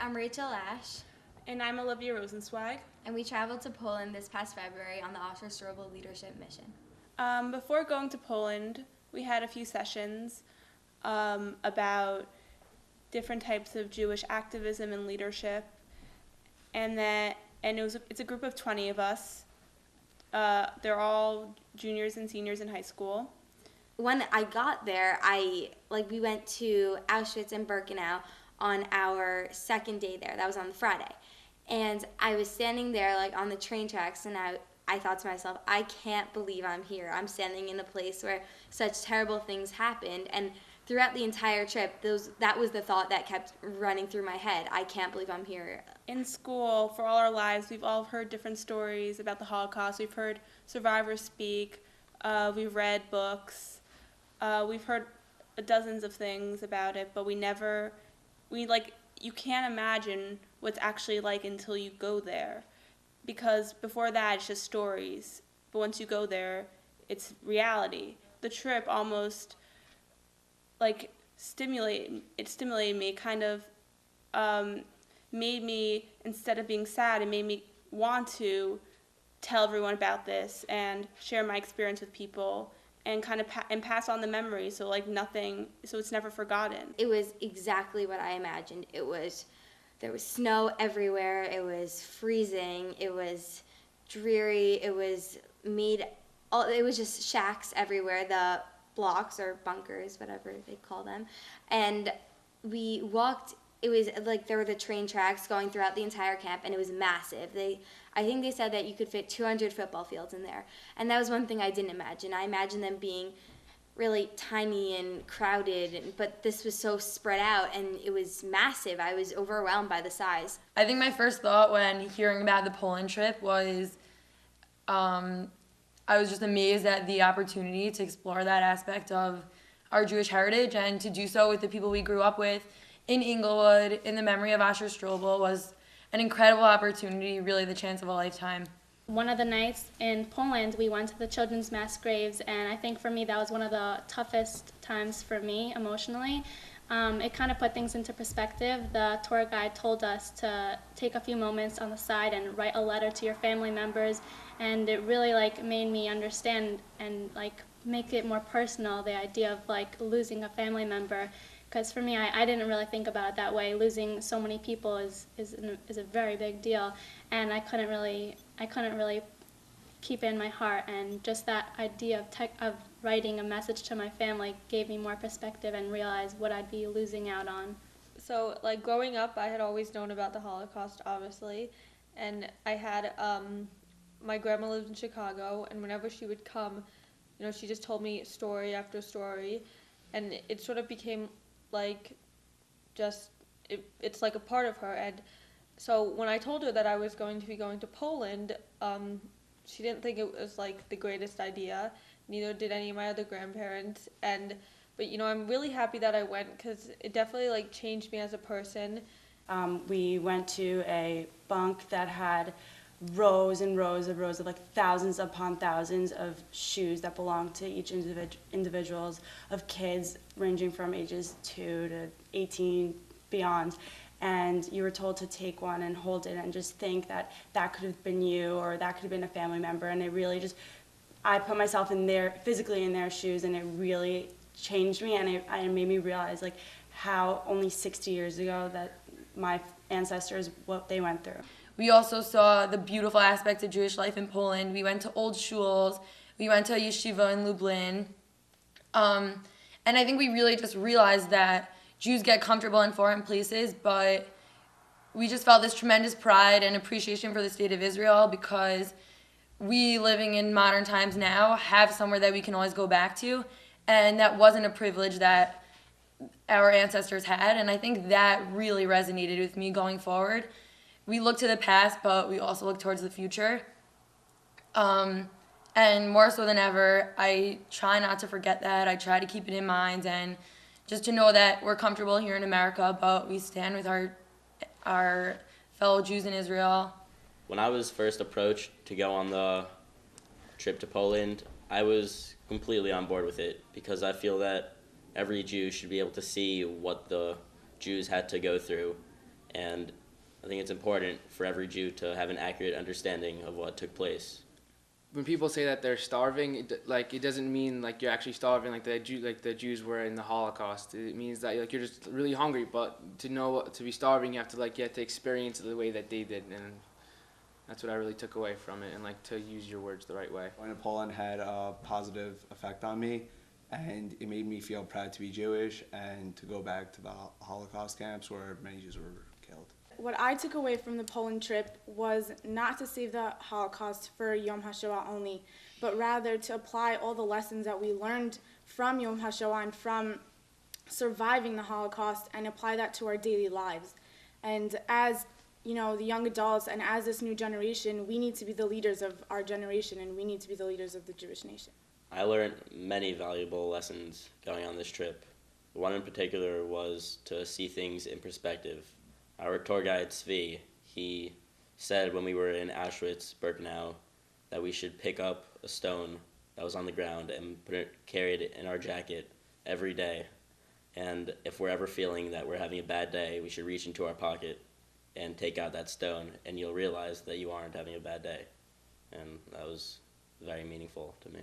I'm Rachel Ash. And I'm Olivia Rosenzweig. And we traveled to Poland this past February on the Oster-Strobel Leadership Mission. Before going to Poland, we had a few sessions about different types of Jewish activism and leadership, it's a group of 20 of us. They're all juniors and seniors in high school. When I got there, we went to Auschwitz and Birkenau on our second day there. That was on the Friday. And I was standing there on the train tracks, and I thought to myself, I can't believe I'm here. I'm standing in a place where such terrible things happened. And throughout the entire trip, that was the thought that kept running through my head. I can't believe I'm here. In school, for all our lives, we've all heard different stories about the Holocaust. We've heard survivors speak. We've read books. We've heard dozens of things about it, but you can't imagine what it's actually like until you go there. Because before that, it's just stories. But once you go there, it's reality. The trip almost stimulated me, kind of made me, instead of being sad, it made me want to tell everyone about this and share my experience with people and kind of and pass on the memories so it's never forgotten. It was exactly what I imagined. There was snow everywhere. It was freezing. It was dreary. It was just shacks everywhere. The blocks or bunkers, whatever they call them. And we walked, it was there were the train tracks going throughout the entire camp, and it was massive. I think they said that you could fit 200 football fields in there. And that was one thing I didn't imagine. I imagined them being really tiny and crowded, but this was so spread out, and it was massive. I was overwhelmed by the size. I think my first thought when hearing about the Poland trip was I was just amazed at the opportunity to explore that aspect of our Jewish heritage, and to do so with the people we grew up with in Inglewood, in the memory of Oster-Strobel, was an incredible opportunity, really the chance of a lifetime. One of the nights in Poland, we went to the children's mass graves, and I think for me that was one of the toughest times for me emotionally. It kind of put things into perspective. The tour guide told us to take a few moments on the side and write a letter to your family members, and it really made me understand and make it more personal, the idea of losing a family member. Because for me, I didn't really think about it that way. Losing so many people is a very big deal, and I couldn't really keep it in my heart. And just that idea of writing a message to my family gave me more perspective and realized what I'd be losing out on. So growing up, I had always known about the Holocaust, obviously, and I had my grandma lived in Chicago, and whenever she would come, she just told me story after story, and it sort of became it's like a part of her. And so when I told her that I was going to be going to Poland, she didn't think it was the greatest idea. Neither did any of my other grandparents. But I'm really happy that I went, because it definitely changed me as a person. We went to a bunk that had rows and rows of thousands upon thousands of shoes that belonged to each individuals of kids ranging from ages 2 to 18 beyond. And you were told to take one and hold it and just think that could have been you, or that could have been a family member. And it really I put myself physically in their shoes, and it really changed me, and it made me realize how only 60 years ago that my ancestors, what they went through. We also saw the beautiful aspects of Jewish life in Poland. We went to old shuls. We went to a yeshiva in Lublin. And I think we really just realized that Jews get comfortable in foreign places, but we just felt this tremendous pride and appreciation for the state of Israel, because we, living in modern times now, have somewhere that we can always go back to, and that wasn't a privilege that our ancestors had, and I think that really resonated with me going forward. We look to the past, but we also look towards the future. And more so than ever, I try not to forget that. I try to keep it in mind, and just to know that we're comfortable here in America, but we stand with our fellow Jews in Israel. When I was first approached to go on the trip to Poland, I was completely on board with it, because I feel that every Jew should be able to see what the Jews had to go through and I think it's important for every Jew to have an accurate understanding of what took place. When people say that they're starving, it doesn't mean like you're actually starving like the Jews were in the Holocaust. It means that like you're just really hungry. But to be starving, you have to experience it the way that they did, and that's what I really took away from it. And like to use your words the right way. Going to Poland had a positive effect on me, and it made me feel proud to be Jewish and to go back to the Holocaust camps where many Jews were killed. What I took away from the Poland trip was not to save the Holocaust for Yom HaShoah only, but rather to apply all the lessons that we learned from Yom HaShoah and from surviving the Holocaust and apply that to our daily lives. And as the young adults and as this new generation, we need to be the leaders of our generation, and we need to be the leaders of the Jewish nation. I learned many valuable lessons going on this trip. One in particular was to see things in perspective. Our tour guide, Zvi, he said when we were in Auschwitz-Birkenau that we should pick up a stone that was on the ground and carry it in our jacket every day. And if we're ever feeling that we're having a bad day, we should reach into our pocket and take out that stone, and you'll realize that you aren't having a bad day. And that was very meaningful to me.